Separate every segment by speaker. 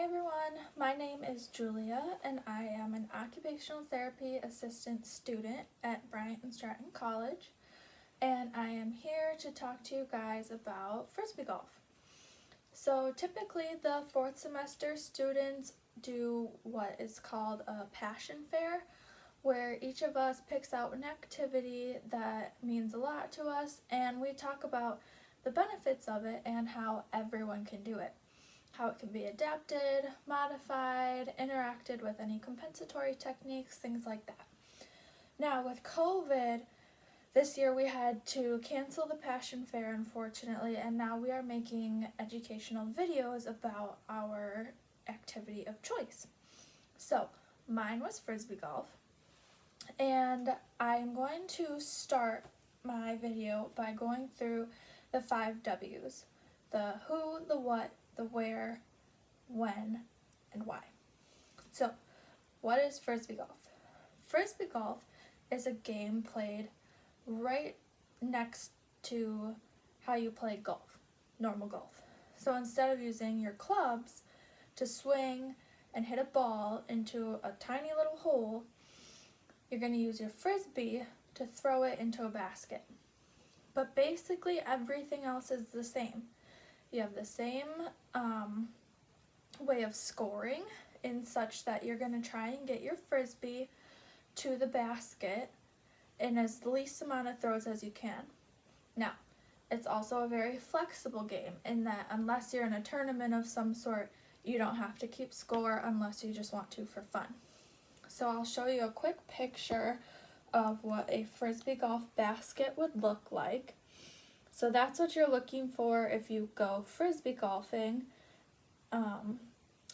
Speaker 1: everyone, my name is Julia and I am an occupational therapy assistant student at Bryant and Stratton College, and I am here to talk to you guys about Frisbee golf. So typically the fourth semester students do what is called a passion fair, where each of us picks out an activity that means a lot to us and we talk about the benefits of it and how everyone can do it. How it can be adapted, modified, interacted with any compensatory techniques, things like that. Now with COVID, this year we had to cancel the Passion Fair unfortunately, and now we are making educational videos about our activity of choice. So mine was Frisbee golf, and I'm going to start my video by going through the 5 W's. The who, the what, the where, when, and why. So, what is Frisbee golf? Frisbee golf is a game played right next to how you play golf, normal golf. So instead of using your clubs to swing and hit a ball into a tiny little hole, you're going to use your Frisbee to throw it into a basket. But basically everything else is the same. You have the same way of scoring in such that you're going to try and get your Frisbee to the basket in as the least amount of throws as you can. Now, it's also a very flexible game in that unless you're in a tournament of some sort, you don't have to keep score unless you just want to for fun. So I'll show you a quick picture of what a Frisbee golf basket would look like. So that's what you're looking for if you go Frisbee golfing.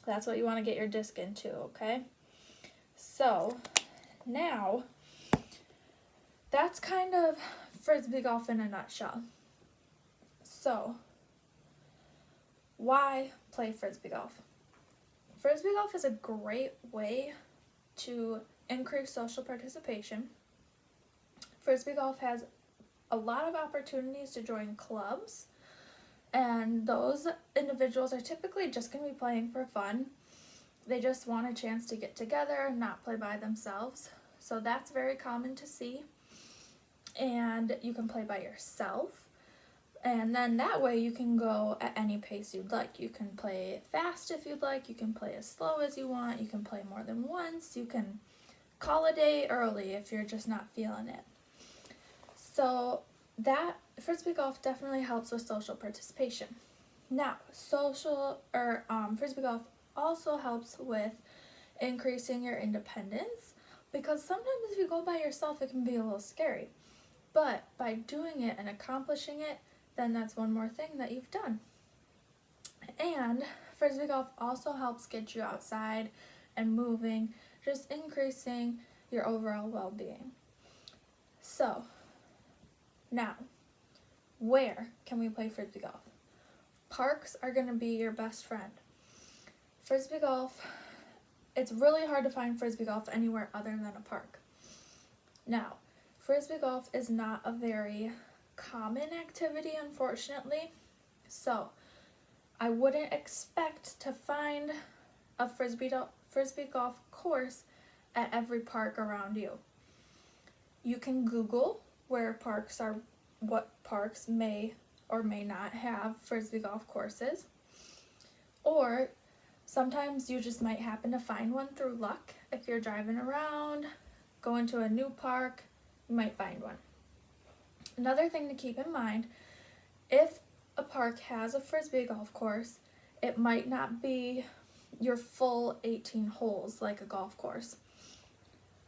Speaker 1: That's what you want to get your disc into, okay? So now, that's kind of Frisbee golf in a nutshell. So, why play Frisbee golf? Frisbee golf is a great way to increase social participation. Frisbee golf has a lot of opportunities to join clubs, and those individuals are typically just going to be playing for fun. They just want a chance to get together and not play by themselves. So that's very common to see. And you can play by yourself, and then that way you can go at any pace you'd like. You can play fast if you'd like, you can play as slow as you want, you can play more than once, you can call a day early if you're just not feeling it. So that Frisbee golf definitely helps with social participation. Now, Frisbee golf also helps with increasing your independence, because sometimes if you go by yourself it can be a little scary. But by doing it and accomplishing it, then that's one more thing that you've done. And Frisbee golf also helps get you outside and moving, just increasing your overall well-being. So, now, where can we play Frisbee golf? Parks are going to be your best friend. Frisbee golf, it's really hard to find Frisbee golf anywhere other than a park. Now, Frisbee golf is not a very common activity, unfortunately, so I wouldn't expect to find a Frisbee golf course at every park around you. You can Google what parks may or may not have Frisbee golf courses, or sometimes you just might happen to find one through luck. If you're driving around, going to a new park, you might find one. Another thing to keep in mind, if a park has a Frisbee golf course, it might not be your full 18 holes like a golf course.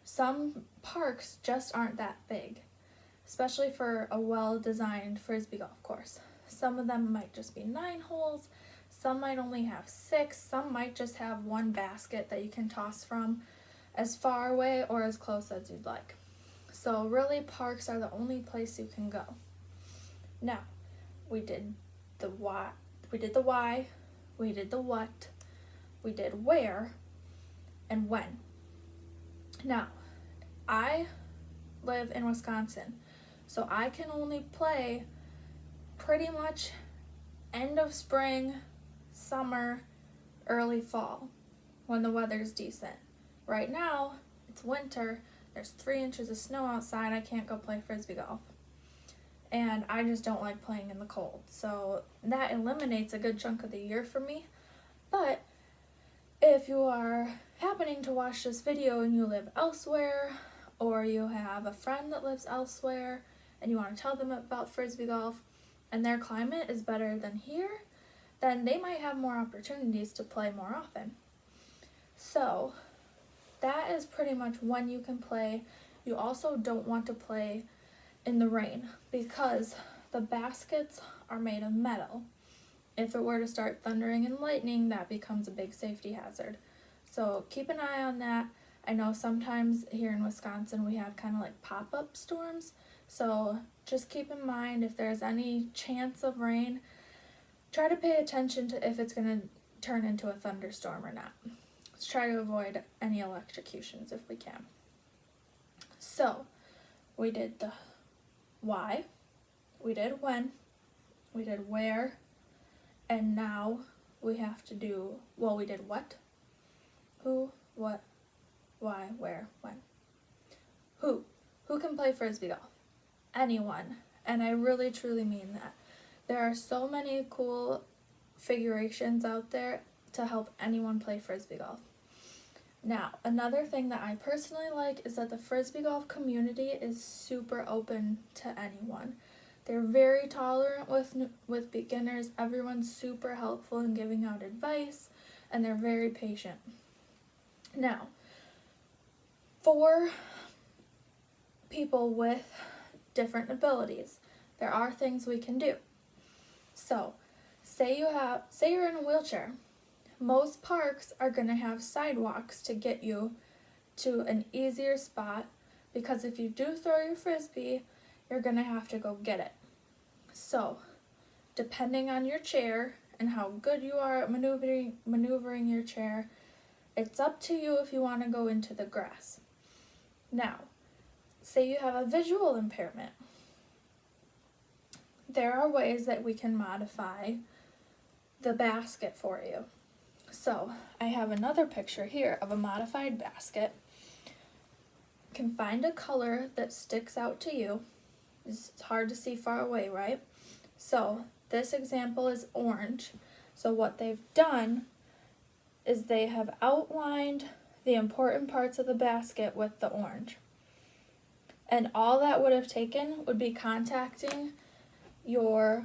Speaker 1: Some parks just aren't that big, especially for a well-designed Frisbee golf course. Some of them might just be 9 holes, some might only have 6, some might just have one basket that you can toss from as far away or as close as you'd like. So really, parks are the only place you can go. Now, we did the why, we did the what, we did where, and when. Now, I live in Wisconsin, so I can only play pretty much end of spring, summer, early fall when the weather's decent. Right now, it's winter, there's 3 inches of snow outside, I can't go play Frisbee golf. And I just don't like playing in the cold. So that eliminates a good chunk of the year for me. But if you are happening to watch this video and you live elsewhere, or you have a friend that lives elsewhere and you want to tell them about Frisbee golf and their climate is better than here, then they might have more opportunities to play more often. So that is pretty much when you can play. You also don't want to play in the rain because the baskets are made of metal. If it were to start thundering and lightning, that becomes a big safety hazard. So keep an eye on that. I know sometimes here in Wisconsin we have kind of like pop-up storms. So just keep in mind if there's any chance of rain, try to pay attention to if it's going to turn into a thunderstorm or not. Let's try to avoid any electrocutions if we can. So we did the why, we did when, we did where, and now we have to do, well, we did what, who, what, why, where, when. Who? Who can play Frisbee golf? Anyone. And I really truly mean that. There are so many cool figurations out there to help anyone play Frisbee golf. Now, another thing that I personally like is that the Frisbee golf community is super open to anyone. They're very tolerant with beginners. Everyone's super helpful in giving out advice, and they're very patient. Now, for people with different abilities, there are things we can do. So, say you're in a wheelchair. Most parks are going to have sidewalks to get you to an easier spot because if you do throw your Frisbee, you're going to have to go get it. So, depending on your chair and how good you are at maneuvering your chair, it's up to you if you want to go into the grass. Now, say you have a visual impairment. There are ways that we can modify the basket for you. So, I have another picture here of a modified basket. You can find a color that sticks out to you. It's hard to see far away, right? So, this example is orange. So what they've done is they have outlined the important parts of the basket with the orange. And all that would have taken would be contacting your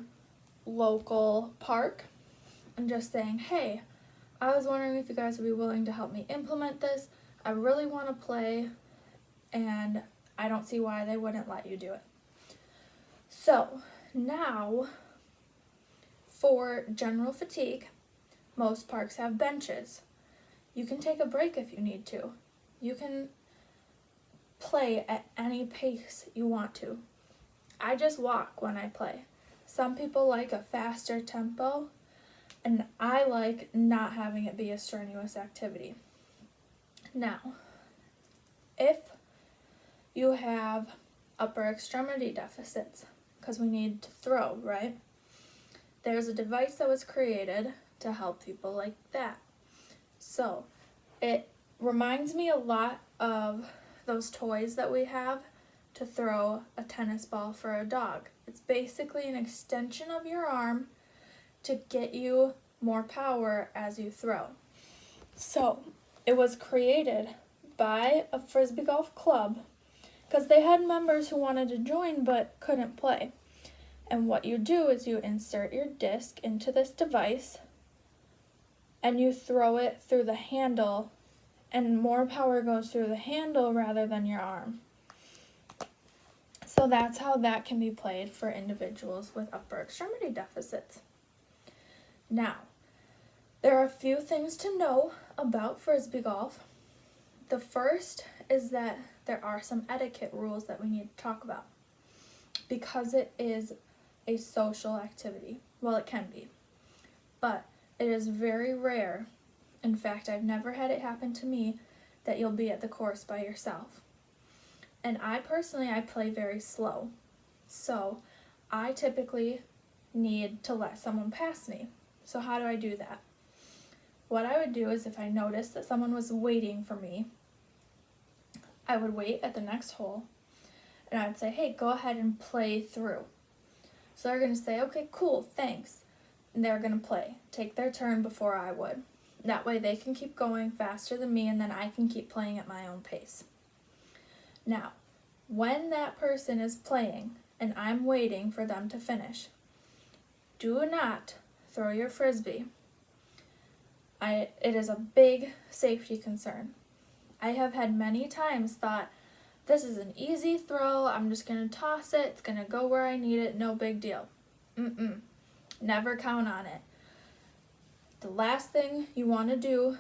Speaker 1: local park and just saying, hey, I was wondering if you guys would be willing to help me implement this. I really want to play, and I don't see why they wouldn't let you do it. So, now, for general fatigue, most parks have benches. You can take a break if you need to. You can play at any pace you want to. I just walk when I play. Some people like a faster tempo, and I like not having it be a strenuous activity. Now, if you have upper extremity deficits, because we need to throw, right? There's a device that was created to help people like that. So, it reminds me a lot of those toys that we have to throw a tennis ball for a dog. It's basically an extension of your arm to get you more power as you throw. So, it was created by a Frisbee golf club because they had members who wanted to join but couldn't play. And what you do is you insert your disc into this device and you throw it through the handle, and more power goes through the handle rather than your arm. So that's how that can be played for individuals with upper extremity deficits. Now, there are a few things to know about Frisbee golf. The first is that there are some etiquette rules that we need to talk about because it is a social activity. Well, it can be, but it is very rare. In fact, I've never had it happen to me that you'll be at the course by yourself. And I play very slow. So I typically need to let someone pass me. So how do I do that? what I would do is if I noticed that someone was waiting for me, I would wait at the next hole and I'd say, hey, go ahead and play through. So they're going to say, okay, cool, thanks. And they're going to play, take their turn before I would. That way they can keep going faster than me and then I can keep playing at my own pace. Now, when that person is playing and I'm waiting for them to finish, do not throw your Frisbee. It is a big safety concern. I have had many times thought, this is an easy throw, I'm just going to toss it, it's going to go where I need it, no big deal. Never count on it. The last thing you want to do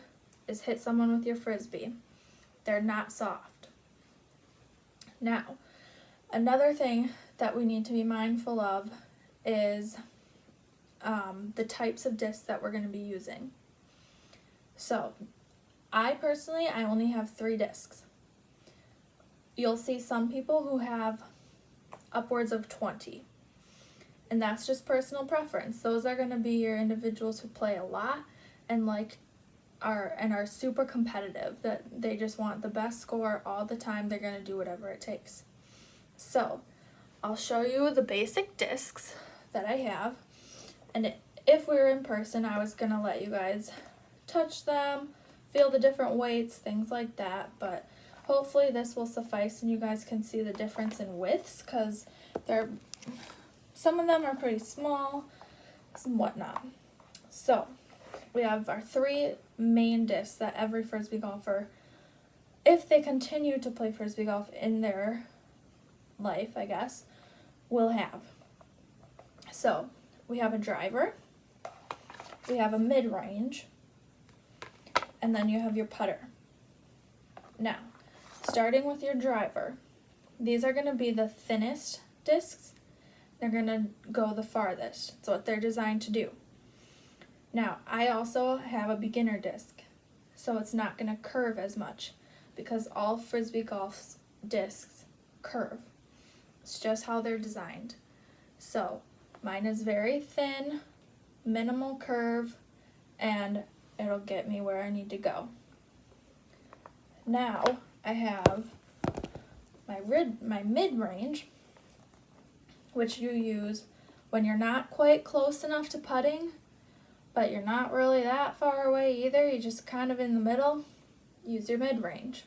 Speaker 1: is hit someone with your Frisbee. They're not soft. Now, another thing that we need to be mindful of is the types of discs that we're going to be using. So, I only have 3 discs. You'll see some people who have upwards of 20. And that's just personal preference. Those are going to be your individuals who play a lot and are super competitive, that they just want the best score all the time. They're going to do whatever it takes. So, I'll show you the basic discs that I have. And if we were in person, I was going to let you guys touch them, feel the different weights, things like that, but hopefully this will suffice and you guys can see the difference in widths, because some of them are pretty small and whatnot. So we have our 3 main discs that every Frisbee golfer, if they continue to play Frisbee golf in their life, I guess, will have. So we have a driver, we have a mid-range, and then you have your putter. Now, starting with your driver, these are going to be the thinnest discs. They're going to go the farthest. It's what they're designed to do. Now, I also have a beginner disc, so it's not going to curve as much because all Frisbee golf's discs curve. It's just how they're designed. So, mine is very thin, minimal curve, and it'll get me where I need to go. Now, I have my mid-range, which you use when you're not quite close enough to putting, but you're not really that far away either. You're just kind of in the middle. Use your mid-range.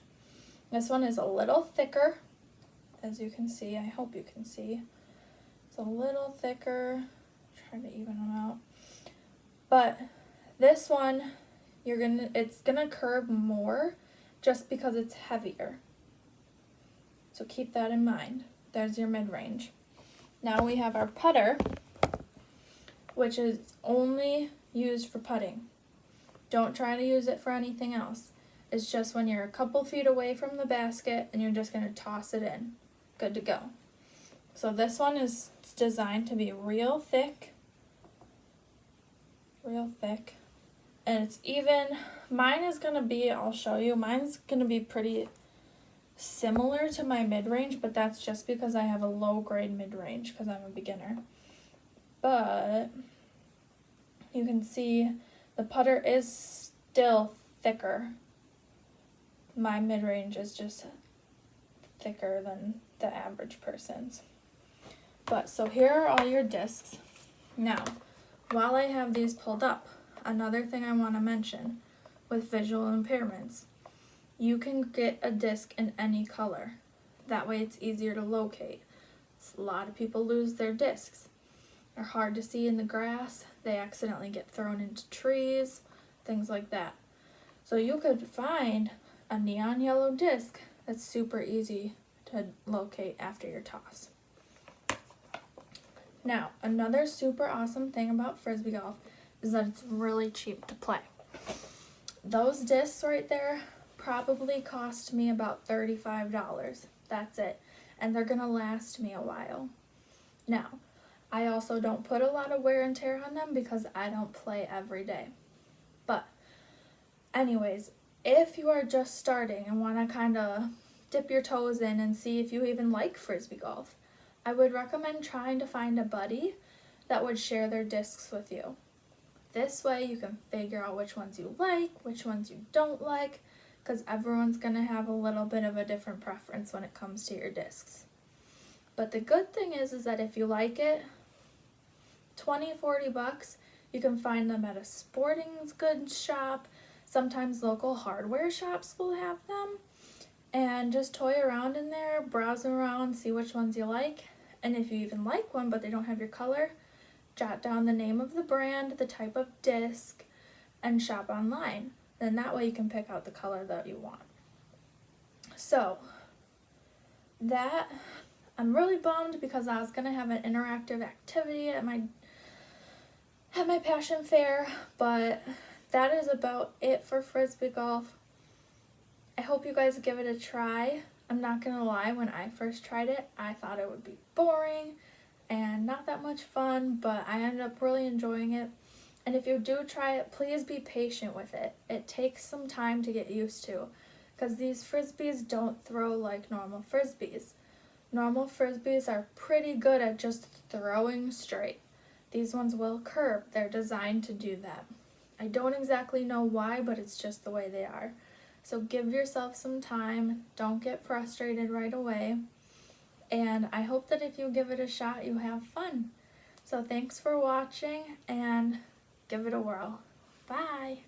Speaker 1: This one is a little thicker, as you can see. I hope you can see. It's a little thicker. Trying to even them out. But this one, it's gonna curve more just because it's heavier. So keep that in mind. There's your mid-range. Now we have our putter, which is only used for putting. Don't try to use it for anything else. It's just when you're a couple feet away from the basket and you're just going to toss it in. Good to go. So this one is designed to be real thick. And it's even, mine is going to be, I'll show you, mine's going to be pretty similar to my mid-range, but that's just because I have a low-grade mid-range because I'm a beginner. But you can see the putter is still thicker. My mid-range is just thicker than the average person's. But so here are all your discs. Now, while I have these pulled up, another thing I want to mention with visual impairments, you can get a disc in any color. That way it's easier to locate. A lot of people lose their discs. They're hard to see in the grass. They accidentally get thrown into trees, things like that. So you could find a neon yellow disc that's super easy to locate after your toss. Now, another super awesome thing about Frisbee golf is that it's really cheap to play. Those discs right there probably cost me about $35. That's it. And they're going to last me a while. Now, I also don't put a lot of wear and tear on them because I don't play every day. But anyways, if you are just starting and want to kind of dip your toes in and see if you even like Frisbee golf, I would recommend trying to find a buddy that would share their discs with you. This way you can figure out which ones you like, which ones you don't like, because everyone's going to have a little bit of a different preference when it comes to your discs. But the good thing is that if you like it, $20-$40, you can find them at a sporting goods shop. Sometimes local hardware shops will have them. And just toy around in there, browse around, see which ones you like. And if you even like one but they don't have your color, jot down the name of the brand, the type of disc, and shop online. Then that way you can pick out the color that you want. So that, I'm really bummed because I was gonna have an interactive activity at my passion fair, but that is about it for Frisbee golf. I hope you guys give it a try. I'm not gonna lie, when I first tried it, I thought it would be boring and not that much fun, but I ended up really enjoying it. And if you do try it, please be patient with it. It takes some time to get used to, because these Frisbees don't throw like normal Frisbees. Normal Frisbees are pretty good at just throwing straight. These ones will curve. They're designed to do that. I don't exactly know why, but it's just the way they are. So give yourself some time. Don't get frustrated right away. And I hope that if you give it a shot, you have fun. So thanks for watching, and give it a whirl. Bye!